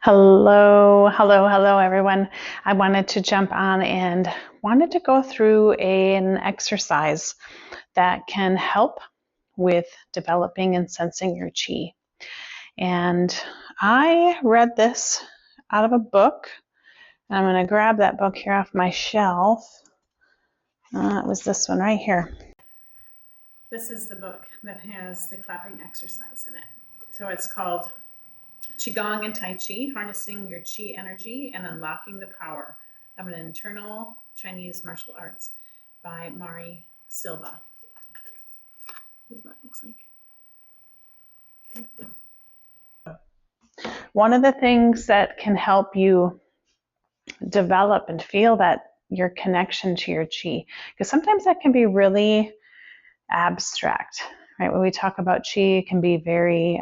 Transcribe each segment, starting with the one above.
Hello, everyone. I wanted to jump on and wanted to go through an exercise that can help with developing and sensing your chi. And I read this out of a book. And I'm going to grab that book here off my shelf. It was this one right here. This is the book that has the clapping exercise in it. So it's called Qigong and Tai Chi, Harnessing Your Qi Energy and Unlocking the Power of an Internal Chinese Martial Arts by Mari Silva. This is what it looks like. One of the things that can help you develop and feel that your connection to your Qi, because sometimes that can be really abstract, right? When we talk about Qi, it can be very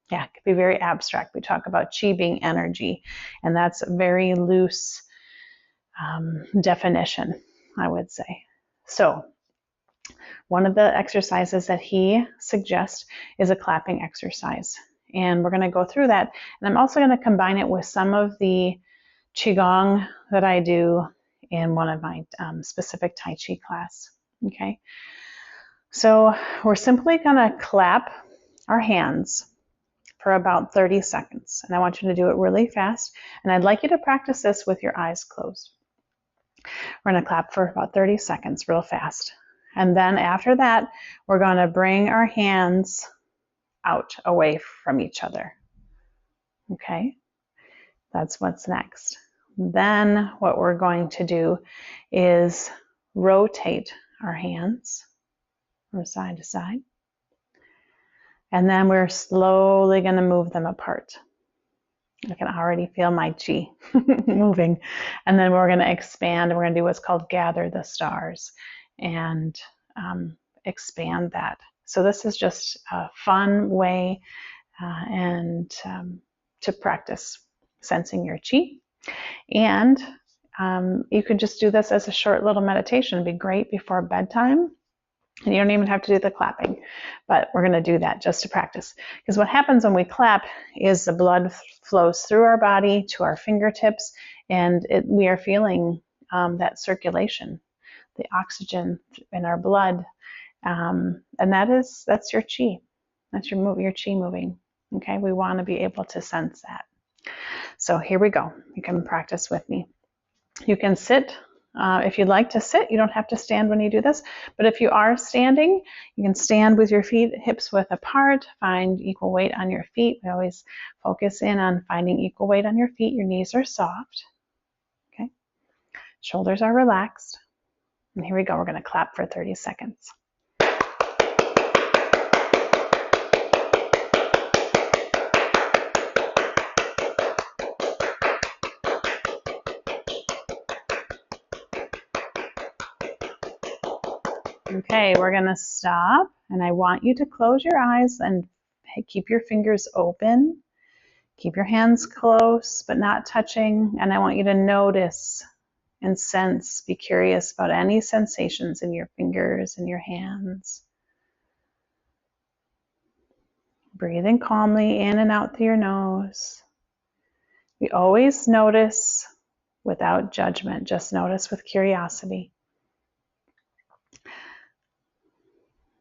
it could be very abstract. We talk about Qi being energy, and that's a very loose definition, I would say. So one of the exercises that he suggests is a clapping exercise. And we're going to go through that. And I'm also going to combine it with some of the Qigong that I do in one of my specific Tai Chi class. Okay. So we're simply going to clap our hands for about 30 seconds. And I want you to do it really fast. And I'd like you to practice this with your eyes closed. We're going to clap for about 30 seconds real fast. And then after that, we're going to bring our hands out away from each other. Okay? That's what's next. Then what we're going to do is rotate our hands from side to side. And then we're slowly going to move them apart. I can already feel my chi moving. And then we're going to expand, and we're going to do what's called gather the stars and expand that. So this is just a fun way to practice sensing your chi. And you could just do this as a short little meditation. It'd be great before bedtime. And you don't even have to do the clapping, but we're going to do that just to practice. Because what happens when we clap is the blood flows through our body to our fingertips, and we are feeling that circulation, the oxygen in our blood, and that's your chi. That's your chi moving. Okay, we want to be able to sense that. So here we go. You can practice with me. You can sit. If you'd like to sit, you don't have to stand when you do this. But if you are standing, you can stand with your feet hips width apart. Find equal weight on your feet. We always focus in on finding equal weight on your feet. Your knees are soft. Okay. Shoulders are relaxed. And here we go. We're going to clap for 30 seconds. Okay, we're going to stop, and I want you to close your eyes and keep your fingers open. Keep your hands close, but not touching, and I want you to notice and sense, be curious about any sensations in your fingers and your hands. Breathing calmly in and out through your nose. We always notice without judgment, just notice with curiosity.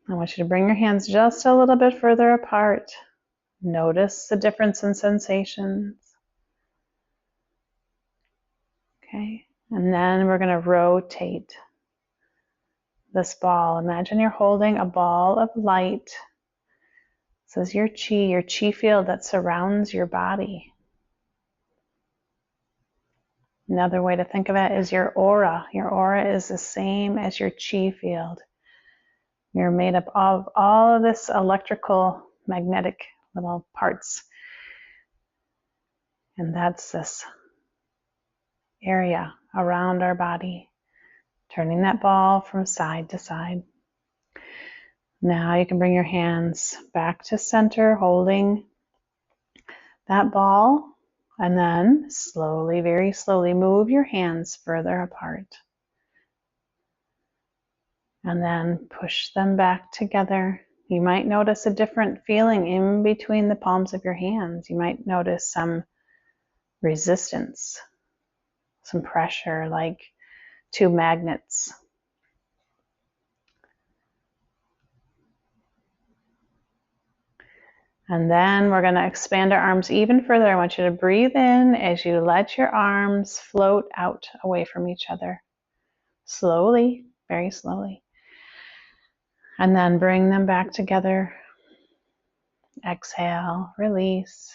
I want you to bring your hands just a little bit further apart. Notice the difference in sensations. Okay, and then we're going to rotate this ball. Imagine you're holding a ball of light. This is your chi field that surrounds your body. Another way to think of it is your aura. Your aura is the same as your chi field. You're made up of all of this electrical, magnetic little parts. And that's this area around our body, turning that ball from side to side. Now you can bring your hands back to center, holding that ball, and then slowly, very slowly move your hands further apart. And then push them back together. You might notice a different feeling in between the palms of your hands. You might notice some resistance, some pressure, like two magnets. And then we're going to expand our arms even further. I want you to breathe in as you let your arms float out away from each other. Slowly, very slowly. And then bring them back together. Exhale, release.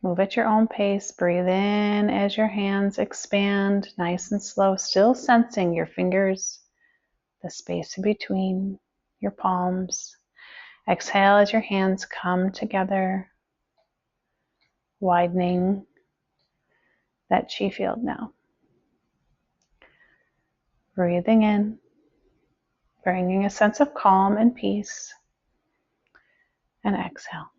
Move at your own pace. Breathe in as your hands expand, nice and slow, still sensing your fingers, the space in between your palms. Exhale as your hands come together, widening that chi field now. Breathing in, bringing a sense of calm and peace, and exhale.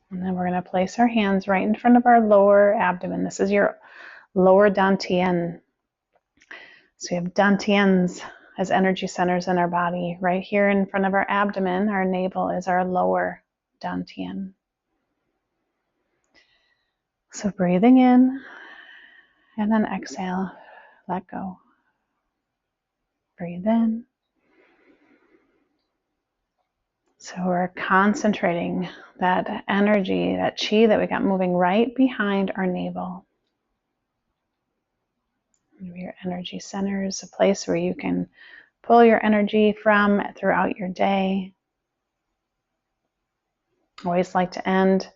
And then we're going to place our hands right in front of our lower abdomen. This is your lower dantian. So you have dantians as energy centers in our body. Right here in front of our abdomen, our navel is our lower dantian. So breathing in and then exhale, let go. Breathe in. So we're concentrating that energy, that chi that we got moving right behind our navel. Your energy centers, a place where you can pull your energy from throughout your day. Always like to end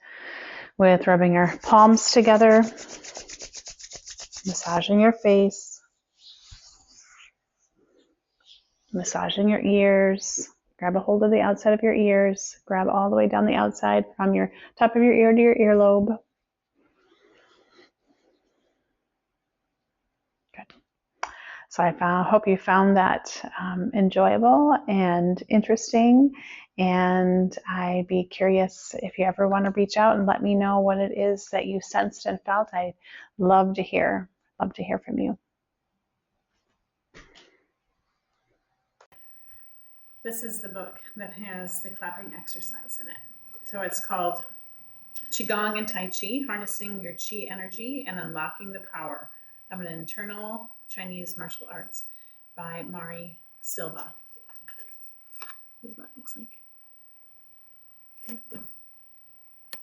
with rubbing your palms together, massaging your face, massaging your ears. Grab a hold of the outside of your ears. Grab all the way down the outside from your top of your ear to your earlobe. Good. So I hope you found that enjoyable and interesting. And I'd be curious if you ever want to reach out and let me know what it is that you sensed and felt. I'd love to hear from you. This is the book that has the clapping exercise in it. So it's called Qigong and Tai Chi, Harnessing Your Qi Energy and Unlocking the Power of an Internal Chinese Martial Arts by Mari Silva. This is what it looks like. Okay.